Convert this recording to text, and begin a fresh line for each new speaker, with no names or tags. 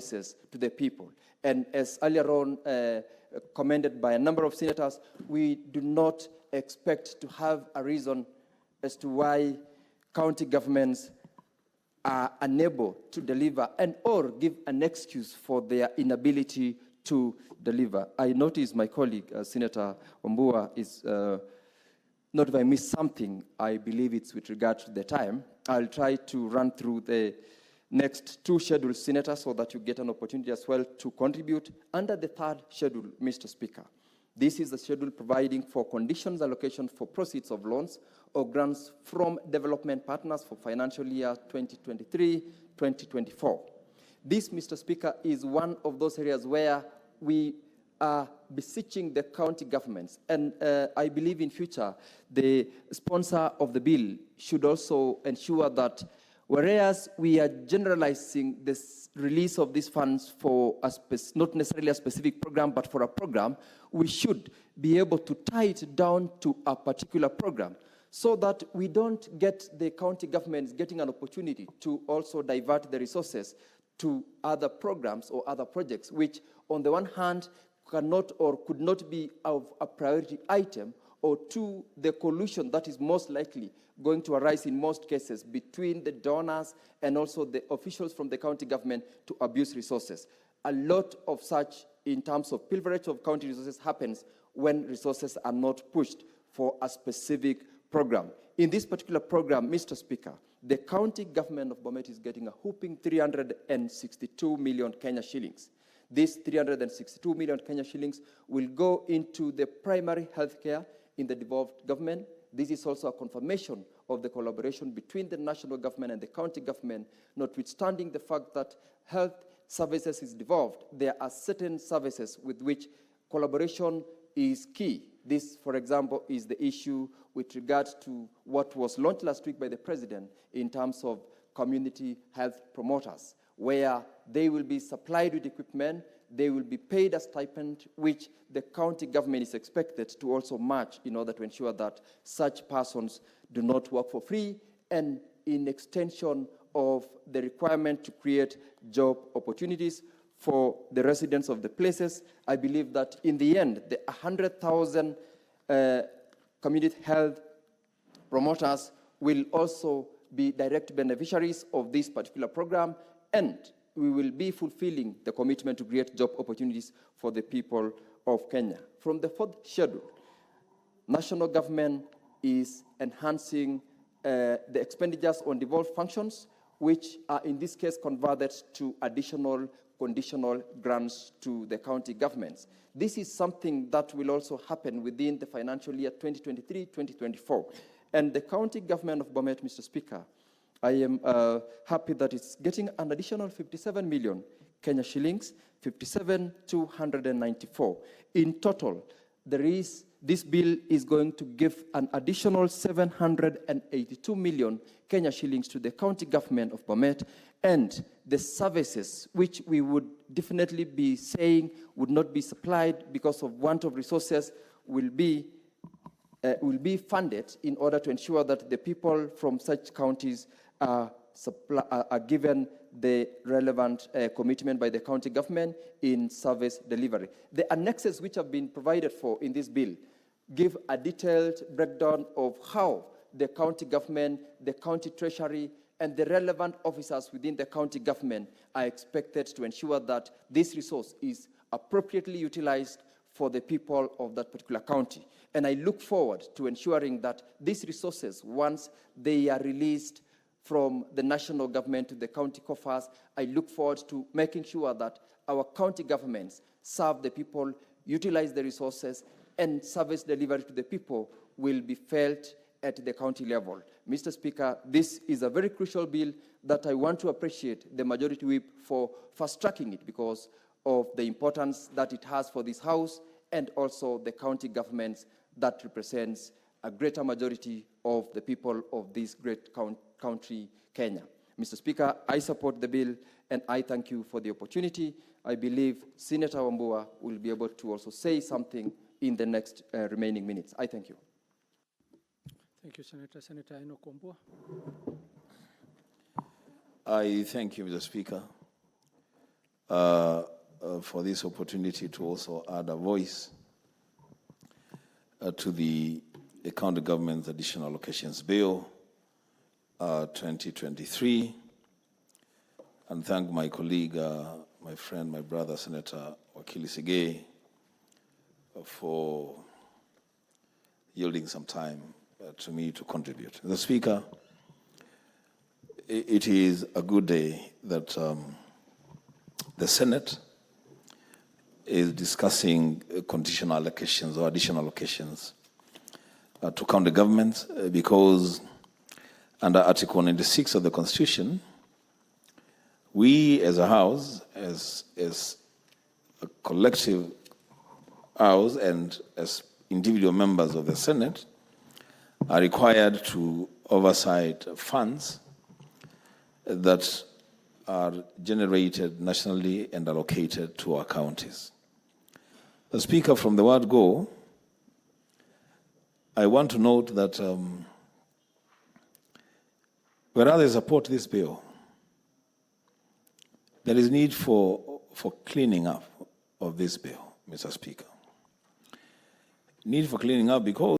services to the people. And as earlier on commended by a number of senators, we do not expect to have a reason as to why county governments are unable to deliver and or give an excuse for their inability to deliver. I notice my colleague, Senator Wambua, is not if I missed something, I believe it's with regard to the time. I'll try to run through the next two scheduled senators so that you get an opportunity as well to contribute. Under the third schedule, Mr. Speaker, this is the schedule providing for conditions allocation for proceeds of loans or grants from development partners for financial year 2023-2024. This, Mr. Speaker, is one of those areas where we are beseeching the county governments, and I believe in future the sponsor of the bill should also ensure that whereas we are generalizing this release of these funds for not necessarily a specific program, but for a program, we should be able to tie it down to a particular program so that we don't get the county governments getting an opportunity to also divert the resources to other programs or other projects, which on the one hand cannot or could not be of a priority item, or two, the collusion that is most likely going to arise in most cases between the donors and also the officials from the county government to abuse resources. A lot of such, in terms of pilferage of county resources, happens when resources are not pushed for a specific program. In this particular program, Mr. Speaker, the county government of Bomet is getting a whopping 362 million Kenya shillings. These 362 million Kenya shillings will go into the primary health care in the devolved government. This is also a confirmation of the collaboration between the national government and the county government, notwithstanding the fact that health services is devolved. There are certain services with which collaboration is key. This, for example, is the issue with regard to what was launched last week by the president in terms of community health promoters, where they will be supplied with equipment, they will be paid a stipend, which the county government is expected to also match in order to ensure that such persons do not work for free, and in extension of the requirement to create job opportunities for the residents of the places. I believe that in the end, the 100,000 community health promoters will also be direct beneficiaries of this particular program, and we will be fulfilling the commitment to create job opportunities for the people of Kenya. From the fourth schedule, national government is enhancing the expenditures on devolved functions, which are in this case converted to additional conditional grants to the county governments. This is something that will also happen within the financial year 2023-2024. And the county government of Bomet, Mr. Speaker, I am happy that it's getting an additional 57 million Kenya shillings, 57,294. In total, this bill is going to give an additional 782 million Kenya shillings to the county government of Bomet, and the services which we would definitely be saying would not be supplied because of want of resources will be funded in order to ensure that the people from such counties are given the relevant commitment by the county government in service delivery. The annexes which have been provided for in this bill give a detailed breakdown of how the county government, the county treasury, and the relevant officers within the county government are expected to ensure that this resource is appropriately utilized for the people of that particular county. And I look forward to ensuring that these resources, once they are released from the national government to the county coffers, I look forward to making sure that our county governments serve the people, utilize the resources, and service delivery to the people will be felt at the county level. Mr. Speaker, this is a very crucial bill that I want to appreciate the majority whip for fast-tracking it because of the importance that it has for this House and also the county governments that represents a greater majority of the people of this great country, Kenya. Mr. Speaker, I support the bill and I thank you for the opportunity. I believe Senator Wambua will be able to also say something in the next remaining minutes. I thank you.
Thank you, Senator. Senator Enoch Wambua.
I thank you, Mr. Speaker. for this opportunity to also add a voice to the County Government's Additional Allocations Bill 2023, and thank my colleague, my friend, my brother, Senator Wakili Sigei, for yielding some time to me to contribute. The Speaker, it is a good day that the Senate is discussing conditional allocations or additional allocations to county governments because under Article 96 of the Constitution, we as a House, as a collective House and as individual members of the Senate are required to oversight funds that are generated nationally and allocated to our counties. The Speaker, from the word go, I want to note that whereas I support this bill, there is need for cleaning up of this bill, Mr. Speaker. Need for cleaning up because